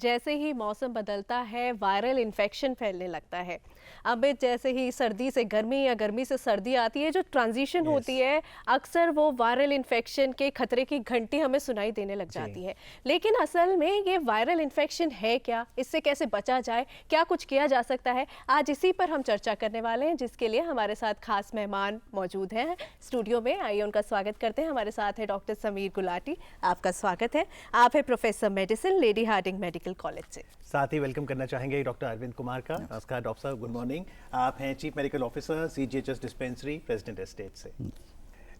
जैसे ही मौसम बदलता है वायरल इन्फेक्शन फैलने लगता है। अब जैसे ही सर्दी से गर्मी या गर्मी से सर्दी आती है, जो ट्रांजिशन होती है, अक्सर वो वायरल इन्फेक्शन के खतरे की घंटी हमें सुनाई देने लग जाती है। लेकिन असल में ये वायरल इन्फेक्शन है क्या, इससे कैसे बचा जाए, क्या कुछ किया जा सकता है, आज इसी पर हम चर्चा करने वाले हैं, जिसके लिए हमारे साथ खास मेहमान मौजूद हैं स्टूडियो में। आइए उनका स्वागत करते हैं। हमारे साथ है डॉक्टर समीर गुलाटी, आपका स्वागत है। आप है professor medicine, Lady Hardinge medical college से। साथ ही वेलकम करना चाहेंगे डॉक्टर अरविंद कुमार का। नमस्कार डॉक्टर साहब, गुड मॉर्निंग। आप हैं chief medical officer CGHS dispensary, president estate से।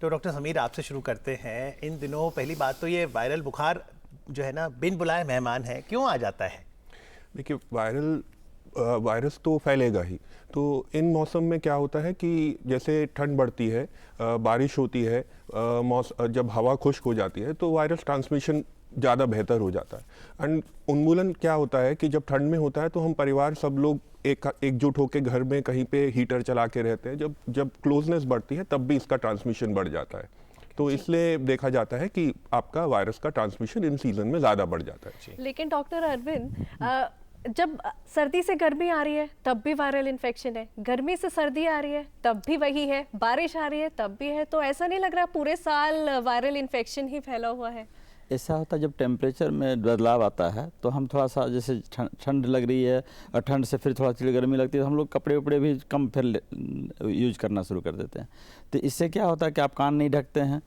तो डॉक्टर समीर, आपसे शुरू करते हैं। इन दिनों पहली बात तो ये वायरल बुखार जो है ना, बिन बुलाए मेहमान है, क्यों आ जाता है? देखिए, वायरस तो फैलेगा ही। तो इन मौसम में क्या होता है कि जैसे ठंड बढ़ती है, बारिश होती है, जब हवा खुश्क हो जाती है तो वायरस ट्रांसमिशन ज़्यादा बेहतर हो जाता है। एंड उन्मूलन क्या होता है कि जब ठंड में होता है तो हम परिवार सब लोग एकजुट होकर घर में कहीं पे हीटर चला के रहते हैं। जब क्लोजनेस बढ़ती है तब भी इसका ट्रांसमिशन बढ़ जाता है। तो इसलिए देखा जाता है कि आपका वायरस का ट्रांसमिशन इन सीजन में ज़्यादा बढ़ जाता है। लेकिन डॉक्टर अरविंद, जब सर्दी से गर्मी आ रही है तब भी वायरल इन्फेक्शन है, गर्मी से सर्दी आ रही है तब भी वही है, बारिश आ रही है तब भी है, तो ऐसा नहीं लग रहा पूरे साल वायरल इन्फेक्शन ही फैला हुआ है? ऐसा होता है जब टेम्परेचर में बदलाव आता है तो हम थोड़ा सा, जैसे ठंड लग रही है और ठंड से फिर थोड़ा चिड़ गर्मी लगती है, तो हम लोग कपड़े उपड़े भी कम फिर यूज करना शुरू कर देते हैं। तो इससे क्या होता है कि आप कान नहीं ढकते हैं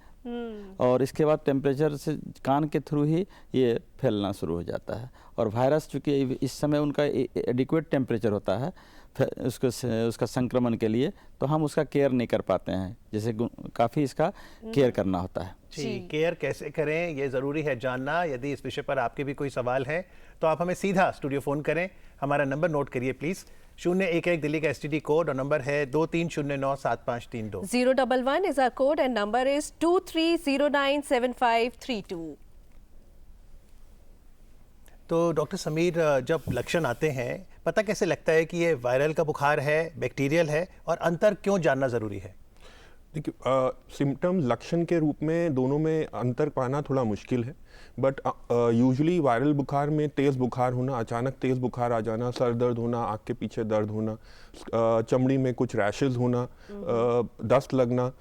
और इसके बाद टेम्परेचर से कान के थ्रू ही ये फैलना शुरू हो जाता है। और वायरस चूँकि इस समय उनका एडिक्वेट टेम्परेचर होता है उसका संक्रमण के लिए, तो हम उसका केयर नहीं कर पाते हैं, जैसे काफ़ी इसका केयर करना होता है। जी, केयर कैसे करें ये ज़रूरी है जानना। यदि इस विषय पर आपके भी कोई सवाल है तो आप हमें सीधा स्टूडियो फ़ोन करें। हमारा नंबर नोट करिए प्लीज़, 011 दिल्ली का STD कोड और नंबर है 23097532। 011 is our code and number is 23097532। तो डॉक्टर समीर, जब लक्षण आते हैं पता कैसे लगता है कि ये वायरल का बुखार है, बैक्टीरियल है, और अंतर क्यों जानना ज़रूरी है? देखिए, सिम्टम्स लक्षण के रूप में दोनों में अंतर पाना थोड़ा मुश्किल है। बट यूजुअली वायरल बुखार में तेज़ बुखार होना, अचानक तेज़ बुखार आ जाना, सर दर्द होना, आँख के पीछे दर्द होना, चमड़ी में कुछ रैशेज होना, दस्त लगना,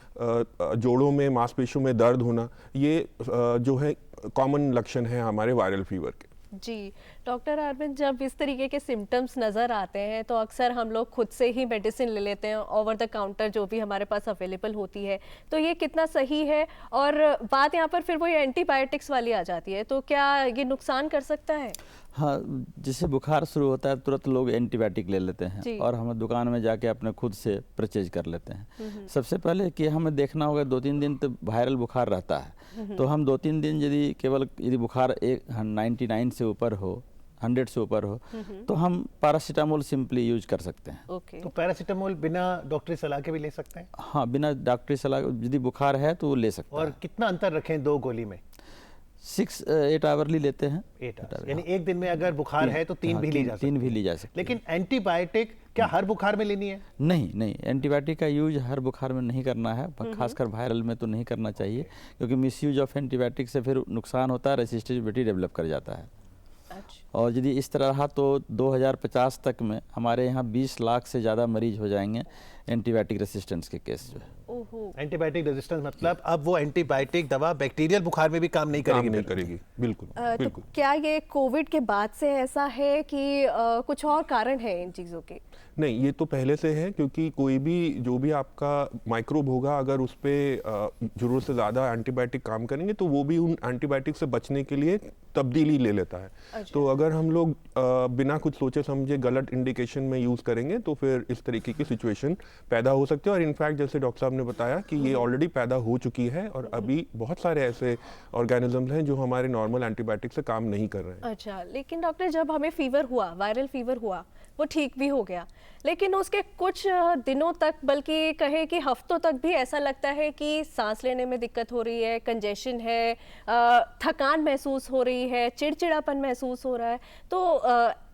जोड़ों में मांसपेशियों में दर्द होना, ये जो है कॉमन लक्षण है हमारे वायरल फीवर के। जी डॉक्टर अरविंद, जब इस तरीके के सिम्टम्स नज़र आते हैं तो अक्सर हम लोग खुद से ही मेडिसिन ले लेते हैं, ओवर द काउंटर जो भी हमारे पास अवेलेबल होती है, तो ये कितना सही है? और बात यहाँ पर फिर वो एंटीबायोटिक्स वाली आ जाती है, तो क्या ये नुकसान कर सकता है? हाँ, जैसे बुखार शुरू होता है तुरंत लोग एंटीबायोटिक ले लेते हैं और हम दुकान में जाके अपने खुद से परचेज कर लेते हैं। सबसे पहले कि हमें देखना होगा 2-3 दिन तो वायरल बुखार रहता है, तो हम 2-3 दिन यदि बुखार 99 से ऊपर हो, 100 से ऊपर हो, तो हम पैरासीटामोल सिंपली यूज कर सकते हैं। तो पैरासीटामोल बिना डॉक्टरी सलाह के भी ले सकते हैं? हाँ, बिना डॉक्टरी सलाह यदि बुखार है तो वो ले सकते हैं। और कितना अंतर रखें 2 गोली में? 6-8 आवरली लेते हैं। 8 आवर, यानी एक दिन में अगर बुखार है तो 3 भी ली जा सकती है। 3 भी ली जा सकती है। लेकिन एंटीबायोटिक क्या हर बुखार में लेनी है? नहीं, एंटीबायोटिक का यूज हर बुखार में नहीं करना है, खासकर वायरल में तो नहीं करना चाहिए, क्योंकि मिसयूज ऑफ एंटीबायोटिक से फिर नुकसान होता है, रेसिस्टेबिलिटी डेवलप कर जाता है। और यदि इस तरह रहा तो 2050 तक में हमारे यहाँ 20 लाख से ज़्यादा मरीज हो जाएंगे एंटीबायोटिक रेसिस्टेंस के केस जो है। एंटीबायोटिक रेजिस्टेंस मतलब अब वो एंटीबायोटिक दवा बैक्टीरियल बुखार में भी काम नहीं करेगी? बिल्कुल। तो क्या ये कोविड के बाद से ऐसा है कि कुछ और कारण है इन चीज़ों के? नहीं, ये तो पहले से है, क्योंकि कोई भी जो भी आपका माइक्रोब होगा, अगर उस पर जरूरत से ज़्यादा एंटीबायोटिक काम करेंगे तो वो भी उन एंटीबायोटिक से बचने के लिए तब्दीली ले लेता है। अच्छा। तो अगर हम लोग बिना कुछ सोचे समझे गलत इंडिकेशन में यूज़ करेंगे तो फिर इस तरीके की सिचुएशन पैदा हो सकती है। और इनफैक्ट जैसे डॉक्टर साहब ने बताया कि ये ऑलरेडी पैदा हो चुकी है और अभी बहुत सारे ऐसे ऑर्गेनिजम्स हैं जो हमारे नॉर्मल एंटीबायोटिक से काम नहीं कर रहे हैं। अच्छा, लेकिन डॉक्टर, जब हमें फीवर हुआ, वायरल फीवर हुआ, वो ठीक भी हो गया, लेकिन उसके कुछ दिनों तक, बल्कि कहे कि हफ्तों तक भी ऐसा लगता है कि सांस लेने में दिक्कत हो रही है, कंजेशन है, थकान महसूस हो रही है, चिड़चिड़ापन महसूस हो रहा है, तो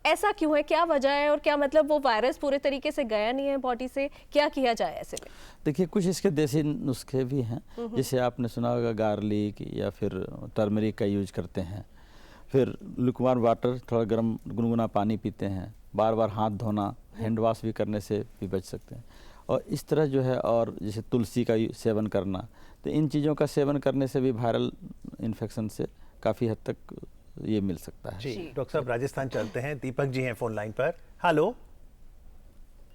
ऐसा क्यों है? क्या वजह है? और क्या मतलब वो वायरस पूरे तरीके से गया नहीं है बॉडी से? क्या किया जाए ऐसे में? देखिए, कुछ इसके देसी नुस्खे भी हैं, जैसे आपने सुना होगा गार्लिक या फिर टर्मरिक का यूज करते हैं, फिर लुकवार वाटर, थोड़ा गर्म गुनगुना पानी पीते हैं, बार बार हाथ धोना, हैंड वॉश भी करने से भी बच सकते हैं। और इस तरह जो है, और जैसे तुलसी का सेवन करना, तो इन चीज़ों का सेवन करने से भी वायरल इन्फेक्शन से काफ़ी हद तक ये मिल सकता है। जी डॉक्टर साहब, राजस्थान चलते हैं। दीपक जी हैं फोन लाइन पर। हेलो।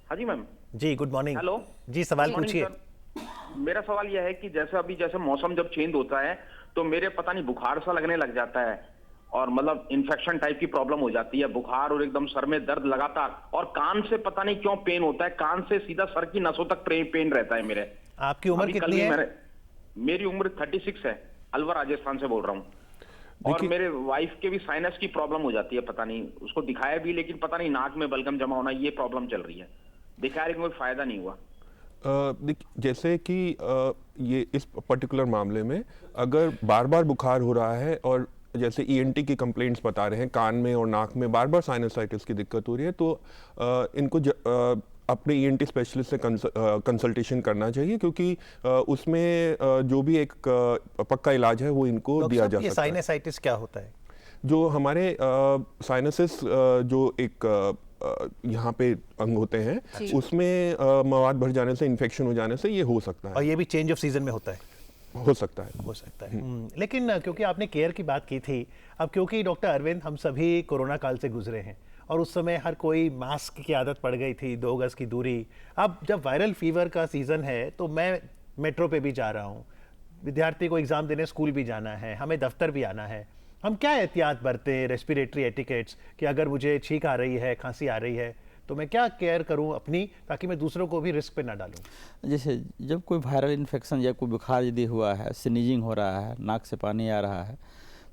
हाँ जी मैम। जी गुड मॉर्निंग। हेलो जी सवाल गुड मॉर्निंग पूछिए। सर। मेरा सवाल यह है कि जैसे मौसम जब चेंज होता है तो मेरे पता नहीं बुखार सा लगने लग जाता है, और मतलब इन्फेक्शन टाइप की प्रॉब्लम हो जाती है, बुखार और एकदम सर में दर्द लगातार, और कान से पता नहीं क्यों पेन होता है, कान से सीधा सर की नसों तक पेन रहता है मेरे। आपकी उम्र अभी कल कितनी भी है? मेरी उम्र 36 है, अलवर राजस्थान से बोल रहा हूँ। और मेरे वाइफ के भी साइनस की प्रॉब्लम हो जाती है, पता नहीं, उसको दिखाया भी लेकिन पता नहीं नाक में बलगम जमा होना, ये प्रॉब्लम चल रही है। दिखाया लेकिन कोई फायदा नहीं हुआ। जैसे कि ये इस पर्टिकुलर मामले में अगर बार बार बुखार हो रहा है और जैसे ईएनटी की कंप्लेंट्स बता रहे हैं, कान में और नाक में बार बार साइनसाइटिस की दिक्कत हो रही है, तो इनको अपने ईएनटी स्पेशलिस्ट से कंसल्टेशन करना चाहिए, क्योंकि उसमें जो भी एक पक्का इलाज है वो इनको दिया जा सकता है। साइनसाइटिस क्या होता है? जो हमारे साइनसिस जो एक यहाँ पे अंग होते हैं, उसमें मवाद भर जाने से, इन्फेक्शन हो जाने से ये हो सकता है। और ये भी चेंज ऑफ सीजन में होता है? हो सकता है। हो सकता है। लेकिन क्योंकि आपने केयर की बात की थी, अब क्योंकि डॉक्टर अरविंद हम सभी कोरोना काल से गुजरे हैं और उस समय हर कोई मास्क की आदत पड़ गई थी, 2 गज की दूरी। अब जब वायरल फीवर का सीजन है तो मैं मेट्रो पे भी जा रहा हूँ, विद्यार्थी को एग्जाम देने स्कूल भी जाना है, हमें दफ्तर भी आना है, हम क्या एहतियात बरतें, रेस्पिरेटरी एटिकेट्स, कि अगर मुझे छींक आ रही है, खांसी आ रही है, तो मैं क्या केयर करूं अपनी, ताकि मैं दूसरों को भी रिस्क पे ना डालूं? जैसे जब कोई वायरल इन्फेक्शन या कोई बुखार यदि हुआ है, स्नीजिंग हो रहा है, नाक से पानी आ रहा है,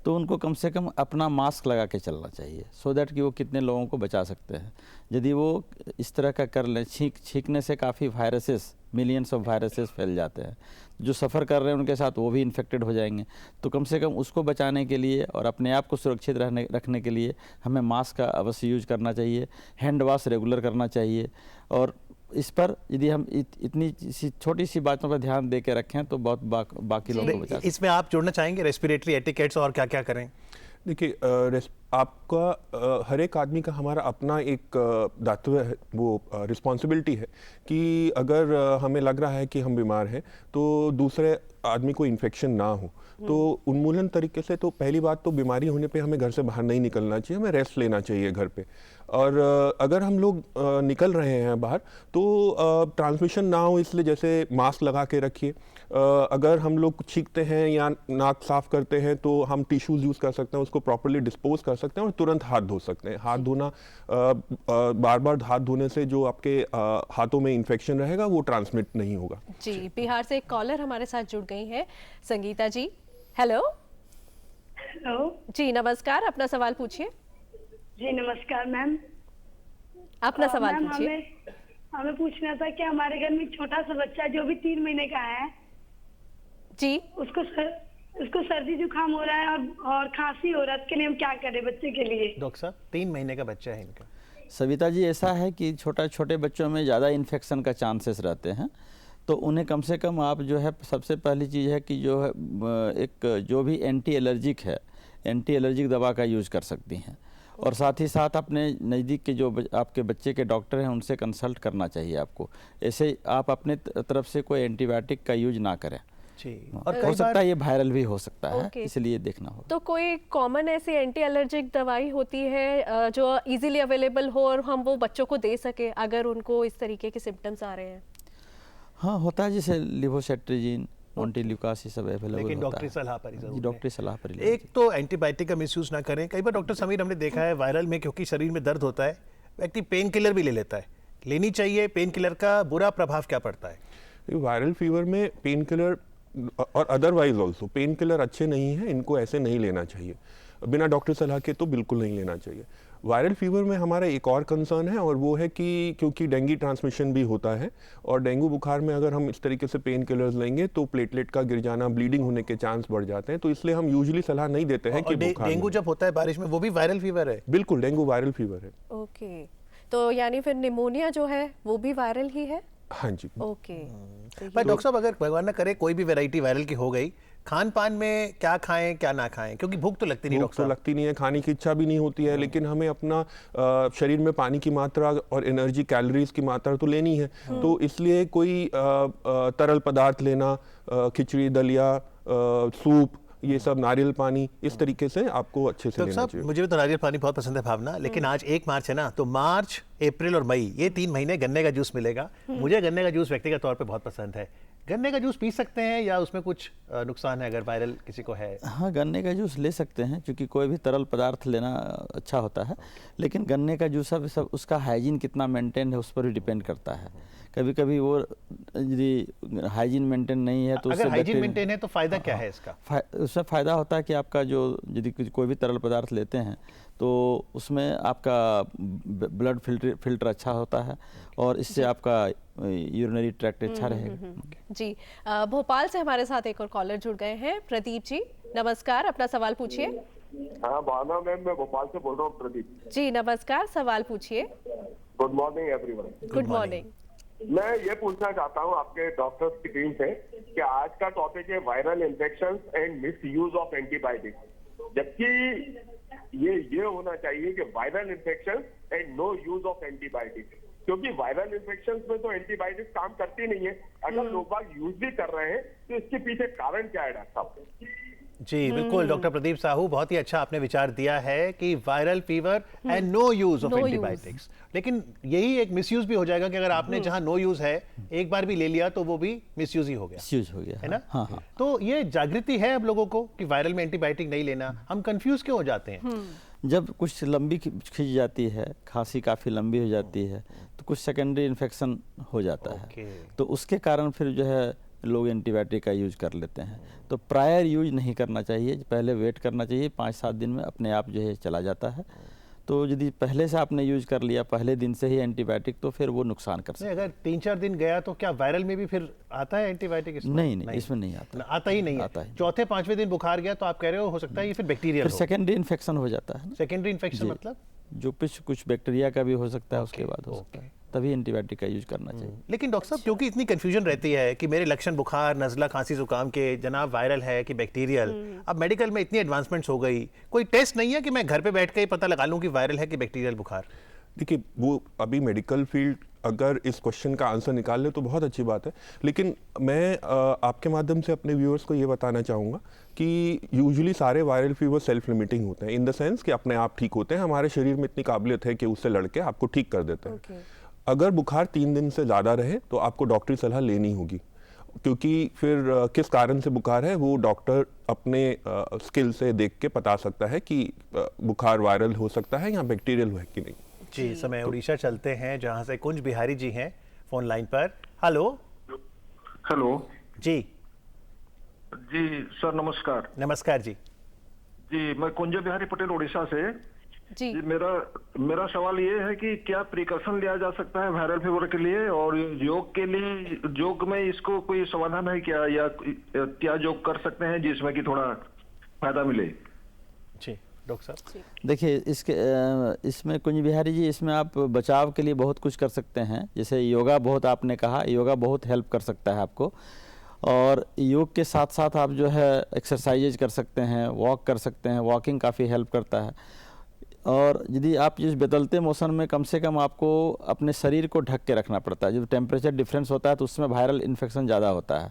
तो उनको कम से कम अपना मास्क लगा के चलना चाहिए, सो दैट कि वो कितने लोगों को बचा सकते हैं। यदि वो इस तरह का कर लें, छींकने से काफ़ी वायरसेस, मिलियंस ऑफ वायरसेस फैल जाते हैं, जो सफ़र कर रहे हैं उनके साथ वो भी इन्फेक्टेड हो जाएंगे। तो कम से कम उसको बचाने के लिए और अपने आप को सुरक्षित रखने के लिए हमें मास्क का अवश्य यूज करना चाहिए, हैंड वॉश रेगुलर करना चाहिए, और इस पर यदि हम इतनी छोटी सी बातों पर ध्यान दे के रखें तो बहुत बाकी लोगों को बचा सकते हैं। इसमें आप जोड़ना चाहेंगे रेस्पिरेटरी एटिकेट्स और क्या क्या करें? देखिए, आपका हर एक आदमी का हमारा अपना एक दायित्व है, वो रिस्पॉन्सिबिलिटी है कि अगर हमें लग रहा है कि हम बीमार हैं तो दूसरे आदमी को इन्फेक्शन ना हो, तो उन्मूलन तरीके से तो पहली बात तो बीमारी होने पे हमें घर से बाहर नहीं निकलना चाहिए, हमें रेस्ट लेना चाहिए घर पे। और अगर हम लोग निकल रहे हैं बाहर तो ट्रांसमिशन ना हो, इसलिए जैसे मास्क लगा के रखिए। अगर हम लोग छींकते हैं या नाक साफ करते हैं तो हम टिश्यूज़ यूज़ कर सकते हैं, उसको प्रॉपर्ली डिस्पोज कर सकते हैं और तुरंत हाथ धो सकते हैं। हाथ धोना, बार बार हाथ धोने से जो आपके हाथों में इन्फेक्शन रहेगा वो ट्रांसमिट नहीं होगा। जी, बिहार से एक कॉलर हमारे साथ जुड़ गई हैं, संगीता जी। हेलो। हेलो जी नमस्कार, अपना सवाल पूछिए। जी नमस्कार मैम। अपना सवाल मैम, पूछिए। हमें पूछना था कि हमारे घर में एक छोटा सा बच्चा जो भी 3 महीने का है जी, उसको सर्दी जुकाम हो रहा है और खांसी हो रहा है, इसके लिए हम क्या करें बच्चे के लिए? डॉक्टर साहब, 3 महीने का बच्चा है इनका। सविता जी, ऐसा है कि छोटे बच्चों में ज़्यादा इन्फेक्शन का चांसेस रहते हैं, तो उन्हें कम से कम आप जो है, सबसे पहली चीज़ है कि जो है एक जो भी एंटी एलर्जिक दवा का यूज़ कर सकती हैं, और साथ ही साथ अपने नज़दीक के जो आपके बच्चे के डॉक्टर हैं उनसे कंसल्ट करना चाहिए आपको। ऐसे आप अपने तरफ से कोई एंटीबायोटिक का यूज ना करें। जी, और हो सकता है ये वायरल भी हो सकता है, इसलिए देखना होगा। तो कोई कॉमन ऐसी एंटी एलर्जिक दवाई होती है जो इजीली अवेलेबल हो और हम वो बच्चों को दे सके अगर उनको इस तरीके के सिम्टम्स आ रहे हैं? हाँ, होता है, जैसे लिवोसेट्रिजिन, मॉन्टेल्यूकास, ये सब अवेलेबल लेकिन होता डॉक्टरी है। सलाह पर ही जरूर है। डॉक्टरी सलाह पर ही। एक तो एंटीबायोटिक का मिसयूज ना करें। कई बार डॉक्टर समीर हमने देखा है वायरल में, क्योंकि शरीर में दर्द होता है, व्यक्ति पेन किलर भी ले लेता है। लेनी चाहिए? पेन किलर का बुरा प्रभाव क्या पड़ता है? वायरल फीवर में पेन किलर और अदरवाइज ऑल्सो पेन किलर अच्छे नहीं हैं, इनको ऐसे नहीं लेना चाहिए, बिना डॉक्टर सलाह के तो बिल्कुल नहीं लेना चाहिए। वायरल फीवर में हमारा एक और कंसर्न है, और वो है कि क्योंकि डेंगू ट्रांसमिशन भी होता है, और डेंगू बुखार में अगर हम इस तरीके से पेन किलर्स लेंगे तो प्लेटलेट का गिर जाना, ब्लीडिंग होने के चांस बढ़ जाते हैं, तो इसलिए हम यूजुअली सलाह नहीं देते हैं कि डेंगू जब होता है बारिश में, वो भी वायरल फीवर है? बिल्कुल, डेंगू वायरल फीवर है। ओके, तो यानी फिर निमोनिया जो है वो भी वायरल ही है? हाँ जी। ओके। पर डॉक्टर साहब अगर भगवान ना करे कोई भी वैरायटी वायरल की हो गई, खान पान में क्या खाएं क्या ना खाएं, क्योंकि भूख तो लगती नहीं भूख डॉक्टर तो साहब। लगती नहीं है, खाने की इच्छा भी नहीं होती है, लेकिन हमें अपना शरीर में पानी की मात्रा और एनर्जी कैलोरीज की मात्रा तो लेनी है। तो इसलिए कोई तरल पदार्थ लेना, खिचड़ी, दलिया, सूप, ये सब, नारियल पानी, इस तरीके से आपको अच्छे से डॉक्टर लेना साहब चाहिए। मुझे भी तो नारियल पानी बहुत पसंद है भावना, लेकिन आज 1 मार्च है ना, तो मार्च, अप्रैल और मई ये 3 महीने गन्ने का जूस मिलेगा। मुझे गन्ने का जूस व्यक्तिगत तौर पे बहुत पसंद है। गन्ने का जूस पी सकते हैं या उसमें कुछ नुकसान है अगर वायरल किसी को है? हाँ, गन्ने का जूस ले सकते हैं, क्योंकि कोई भी तरल पदार्थ लेना अच्छा होता है, लेकिन गन्ने का जूस सब उसका हाइजीन कितना मेंटेन है उस पर भी डिपेंड करता है। कभी कभी वो यदि हाइजीन मेंटेन नहीं है तो अगर उससे हाइजीन बैक्टीरिया- मेंटेन है तो फायदा क्या है इसका? उसमें फ़ायदा होता है कि आपका जो यदि कोई भी तरल पदार्थ लेते हैं तो उसमें आपका ब्लड फिल्टर अच्छा होता है और इससे आपका यूरिनरी ट्रैक्ट अच्छा रहेगा। जी, भोपाल से हमारे साथ एक और कॉलर जुड़ गए हैं। प्रदीप जी, नमस्कार, अपना सवाल पूछिए। हाँ भावना मैम, मैं भोपाल से बोल रहा हूँ, प्रदीप। जी नमस्कार, सवाल पूछिए। Good morning everyone. Good morning. मैं ये पूछना चाहता हूँ आपके डॉक्टर्स की टीम से कि आज का टॉपिक है viral infection and misuse of antibiotic, जबकि ये होना चाहिए कि viral infection and no use of antibiotic, क्योंकि वायरल इन्फेक्शन में तो एंटीबायोटिक काम करती नहीं है। अगर लोग बाग यूज भी कर रहे हैं तो इसके पीछे कारण क्या है डॉक्टर साहब? जी बिल्कुल, डॉक्टर प्रदीप साहू, बहुत ही अच्छा आपने विचार दिया है कि viral fever and no use of No use। Antibiotics, लेकिन यही एक मिसयूज भी हो जाएगा कि अगर आपने जहां नो यूज है एक बार भी ले लिया तो वो भी मिसयूज ही हो गया, मिसयूज हो गया है ना? हाँ हाँ। तो ये जागृति है अब लोगों को कि वायरल में एंटीबायोटिक नहीं लेना। हम कंफ्यूज क्यों हो जाते हैं? जब कुछ लंबी खिंच जाती है, खांसी काफ़ी लंबी हो जाती है, तो कुछ सेकेंडरी इन्फेक्शन हो जाता ओके। है, तो उसके कारण फिर जो है लोग एंटीबायोटिक का यूज कर लेते हैं। तो प्रायर यूज नहीं करना चाहिए, पहले वेट करना चाहिए, 5-7 दिन में अपने आप जो है चला जाता है। तो यदि पहले से आपने यूज कर लिया पहले दिन से ही एंटीबायोटिक, तो फिर वो नुकसान कर सकता नहीं, अगर 3-4 दिन गया तो क्या वायरल में भी फिर आता है एंटीबायोटिक इसमें? नहीं, इसमें नहीं आता। ना, आता ही नहीं आता है। ही। चौथे 5वें दिन बुखार गया तो आप कह रहे हो सकता है ये फिर बैक्टीरियल फिर हो। सेकेंडरी इन्फेक्शन हो जाता है ना। सेकेंडरी इन्फेक्शन जी। मतलब? जो कुछ बैक्टीरिया का भी हो सकता है, उसके बाद हो सकता है, तभी एंटीबायोटिक का यूज करना चाहिए। लेकिन डॉक्टर साहब क्योंकि इतनी कंफ्यूजन रहती है कि मेरे लक्षण बुखार, नज़ला, खांसी, जुकाम के, जनाब वायरल है कि बैक्टीरियल, अब मेडिकल में इतनी एडवांसमेंट्स हो गई, कोई टेस्ट नहीं है कि मैं घर पे बैठ के ही पता लगा लूं कि वायरल है कि बैक्टीरियल बुखार? देखिए, वो अभी मेडिकल फील्ड अगर इस क्वेश्चन का आंसर निकाल ले तो बहुत अच्छी बात है, लेकिन मैं आपके माध्यम से अपने व्यूअर्स को ये बताना चाहूँगा कि यूजुअली सारे वायरल फीवर सेल्फ लिमिटिंग होते हैं, इन द सेंस कि अपने आप ठीक होते हैं। हमारे शरीर में इतनी काबिलियत है कि उससे लड़के आपको ठीक कर देते हैं। अगर बुखार 3 दिन से ज़्यादा रहे तो आपको डॉक्टरी सलाह लेनी होगी, क्योंकि फिर किस कारण से बुखार है वो डॉक्टर अपने स्किल से देख के बता सकता है कि बुखार वायरल हो सकता है या बैक्टीरियल है कि नहीं। जी, इस समय उड़ीसा चलते हैं जहां से कुंज बिहारी जी हैं फोन लाइन पर। हेलो हेलो जी। जी सर, नमस्कार। नमस्कार जी। जी, मैं कुंज बिहारी पटेल उड़ीसा से। जी, जी, मेरा सवाल ये है कि क्या प्रिकॉशन लिया जा सकता है वायरल फीवर के लिए, और योग के लिए, योग में इसको कोई समाधान है क्या, या क्या योग कर सकते हैं जिसमें कि थोड़ा फायदा मिले? जी डॉक्टर साहब। देखिए, इसमें कुंज बिहारी जी, इसमें आप बचाव के लिए बहुत कुछ कर सकते हैं। जैसे योगा, बहुत आपने कहा, योगा बहुत हेल्प कर सकता है आपको, और योग के साथ साथ आप जो है एक्सरसाइजेज कर सकते हैं, वॉक कर सकते हैं, वॉकिंग काफ़ी हेल्प करता है। और यदि आप इस बदलते मौसम में कम से कम आपको अपने शरीर को ढक के रखना पड़ता है, जब टेम्परेचर डिफरेंस होता है तो उसमें वायरल इन्फेक्शन ज़्यादा होता है।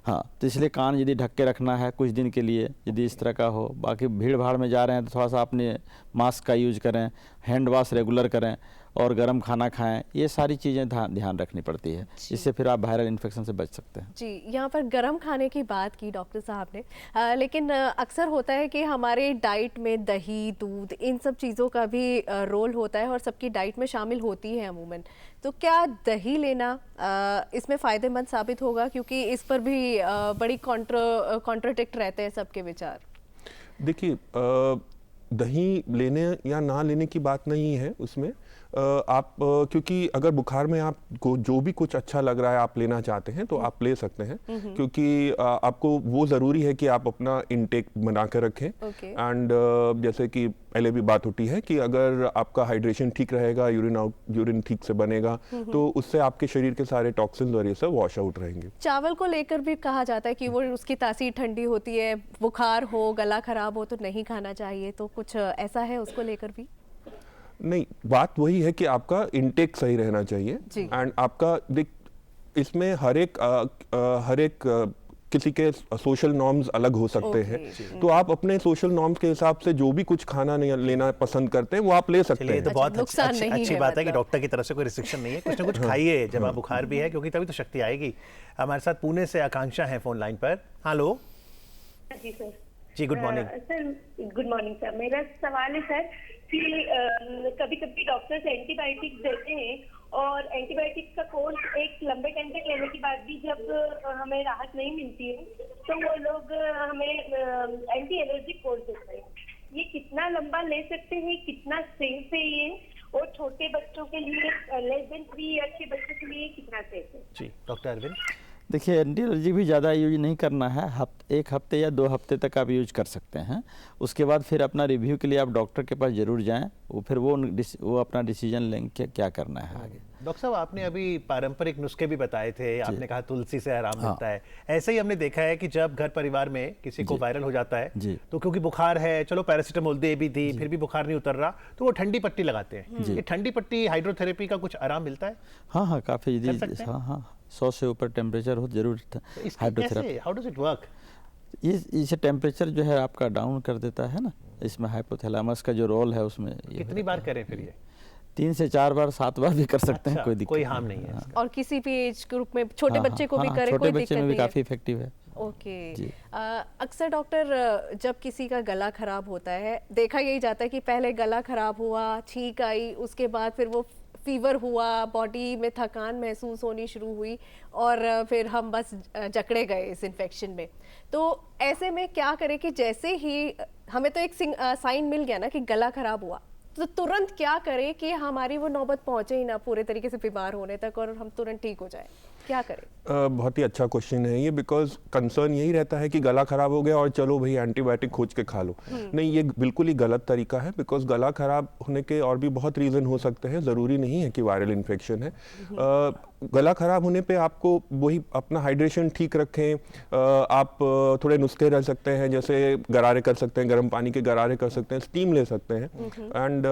हाँ, तो इसलिए कान यदि ढक के रखना है कुछ दिन के लिए, यदि इस तरह का हो। बाकी भीड़ भाड़ में जा रहे हैं तो थोड़ा सा अपने मास्क का यूज करें, हैंड वॉश रेगुलर करें, और गर्म खाना खाएं। ये सारी चीज़ें ध्यान रखनी पड़ती है, इससे फिर आप वायरल इन्फेक्शन से बच सकते हैं। जी, यहाँ पर गर्म खाने की बात की डॉक्टर साहब ने, लेकिन अक्सर होता है कि हमारे डाइट में दही, दूध, इन सब चीज़ों का भी रोल होता है और सबकी डाइट में शामिल होती है अमूमन। तो क्या दही लेना इसमें फ़ायदेमंद साबित होगा, क्योंकि इस पर भी बड़ी कॉन्ट्राडिक्ट रहते हैं सबके विचार? देखिए, दही लेने या ना लेने की बात नहीं है उसमें। आप क्योंकि अगर बुखार में आपको जो भी कुछ अच्छा लग रहा है आप लेना चाहते हैं तो आप ले सकते हैं, क्योंकि आपको वो ज़रूरी है कि आप अपना इनटेक बना कर रखें। एंड जैसे कि पहले भी बात होती है कि अगर आपका हाइड्रेशन ठीक रहेगा, यूरिन ठीक से बनेगा, तो उससे आपके शरीर के सारे टॉक्सिन्स और ये सब वॉश आउट रहेंगे। चावल को लेकर भी कहा जाता है कि वो उसकी तासीर ठंडी होती है, बुखार हो, गला खराब हो तो नहीं खाना चाहिए, तो कुछ ऐसा है उसको लेकर भी? नहीं, बात वही है कि आपका इनटेक सही रहना चाहिए। एंड आपका इसमें हर एक किसी के सोशल नॉर्म्स अलग हो सकते हैं, तो आप अपने सोशल नॉर्म्स के हिसाब से जो भी कुछ खाना लेना पसंद करते हैं वो आप ले सकते हैं। ये तो बहुत अच्छी बात है कि डॉक्टर की तरफ से कोई रिस्ट्रिक्शन नहीं है, कुछ ना कुछ खाइए जब आप बुखार भी है, क्योंकि तभी तो शक्ति आएगी। हमारे साथ पुणे से आकांक्षा है फोन लाइन पर। Hello ji sir. जी, good morning sir good morning sir. मेरा सवाल है सर कि कभी कभी डॉक्टर्स एंटीबायोटिक्स देते हैं और एंटीबायोटिक्स का कोर्स एक लंबे टाइम तक लेने के बाद भी जब हमें राहत नहीं मिलती है तो वो लोग हमें एंटी एलर्जिक कोर्स देते हैं। ये कितना लंबा ले सकते हैं, कितना सेफ है ये, और छोटे बच्चों के लिए लेस देन 3 ईयर के बच्चों के लिए कितना सेफ है? जी डॉक्टर अरविंद। देखिए, एंटी एलर्जी भी ज़्यादा यूज नहीं करना है, एक हफ्ते या 2 हफ्ते तक आप यूज कर सकते हैं। उसके बाद फिर अपना रिव्यू के लिए आप डॉक्टर के पास जरूर जाएं, फिर वो अपना डिसीजन लेंगे क्या करना है आगे। डॉक्टर साहब, आपने अभी पारंपरिक नुस्खे भी बताए थे, आपने कहा तुलसी से आराम मिलता है। ऐसे ही हमने देखा है कि जब घर परिवार में किसी को वायरल हो जाता है तो क्योंकि बुखार है, चलो पैरासीटामोल दे भी दी, फिर भी बुखार नहीं उतर रहा, तो वो ठंडी पट्टी लगाते हैं। ये ठंडी पट्टी हाइड्रोथेरेपी का कुछ आराम मिलता है? हाँ, काफ़ी। हाँ, 100 से ऊपर टेम्परेचर हो जरूर hydrotherapy. How does it work? इसे टेम्परेचर जो है आपका डाउन कर देता है ना, इसमें हाइपोथैलेमस का जो रोल है उसमें। कितनी बार करें फिर ये? 3 से 4 बार, 7 बार भी कर सकते हैं, कोई हार्म नहीं है। और किसी भी एज ग्रुप में छोटे बच्चे को भी करें, कोई छोटे दिक्कत बच्चे में भी काफ़ी इफेक्टिव है। ओके। अक्सर डॉक्टर, जब किसी का गला खराब होता है, देखा यही जाता है कि पहले गला खराब हुआ, छींक आई, उसके बाद फिर वो फीवर हुआ, बॉडी में थकान महसूस होनी शुरू हुई और फिर हम बस जकड़े गए इस इन्फेक्शन में। तो ऐसे में क्या करें कि जैसे ही हमें तो एक साइन मिल गया ना कि गला खराब हुआ, तो तुरंत क्या करें कि हमारी वो नौबत पहुंचे ही ना पूरे तरीके से बीमार होने तक और हम तुरंत ठीक हो जाए? क्या करें? बहुत ही अच्छा क्वेश्चन है ये, बिकॉज कंसर्न यही रहता है कि गला खराब हो गया और चलो भाई एंटीबायोटिक खोज के खा लो। नहीं, ये बिल्कुल ही गलत तरीका है, बिकॉज गला खराब होने के और भी बहुत रीज़न हो सकते हैं, ज़रूरी नहीं है कि वायरल इन्फेक्शन है। गला खराब होने पे आपको वही अपना हाइड्रेशन ठीक रखें। आप थोड़े नुस्खे रह सकते हैं, जैसे गरारे कर सकते हैं, गर्म पानी के गरारे कर सकते हैं, स्टीम ले सकते हैं। एंड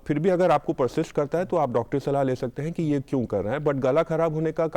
फिर भी अगर आपको परसिस्ट करता है तो आप डॉक्टर सलाह ले सकते हैं कि ये क्यों कर रहे हैं। बट गला खराब होने का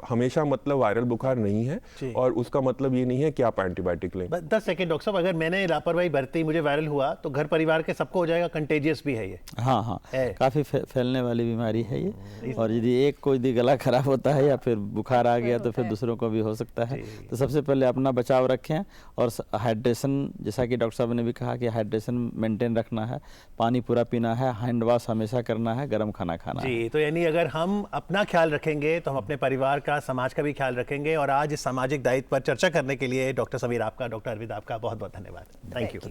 हमेशा मतलब वायरल बुखार नहीं है, और उसका मतलब ये नहीं है कि आप एंटीबायोटिक लें। 10 सेकंड डॉक्टर साहब, अगर मैंने लापरवाही बरती, मुझे वायरल हुआ, तो घर परिवार के सबको हो जाएगा? कंटेजियस भी है ये? हाँ, काफ़ी फैलने वाली बीमारी है ये, और यदि एक को यदि गला खराब होता है या फिर बुखार आ गया तो फिर दूसरों को भी हो सकता है। तो सबसे पहले अपना बचाव रखें, और हाइड्रेशन, जैसा कि डॉक्टर साहब ने भी कहा कि हाइड्रेशन मेंटेन रखना है, पानी पूरा पीना है, हैंड वॉश हमेशा करना है, गर्म खाना खाना है। तो यानी अगर हम अपना ख्याल रखेंगे तो हम अपने परिवार का, समाज का भी ख्याल रखेंगे। और आज इस सामाजिक दायित्व पर चर्चा करने के लिए डॉक्टर अरविंद, आपका बहुत बहुत धन्यवाद। Thank you.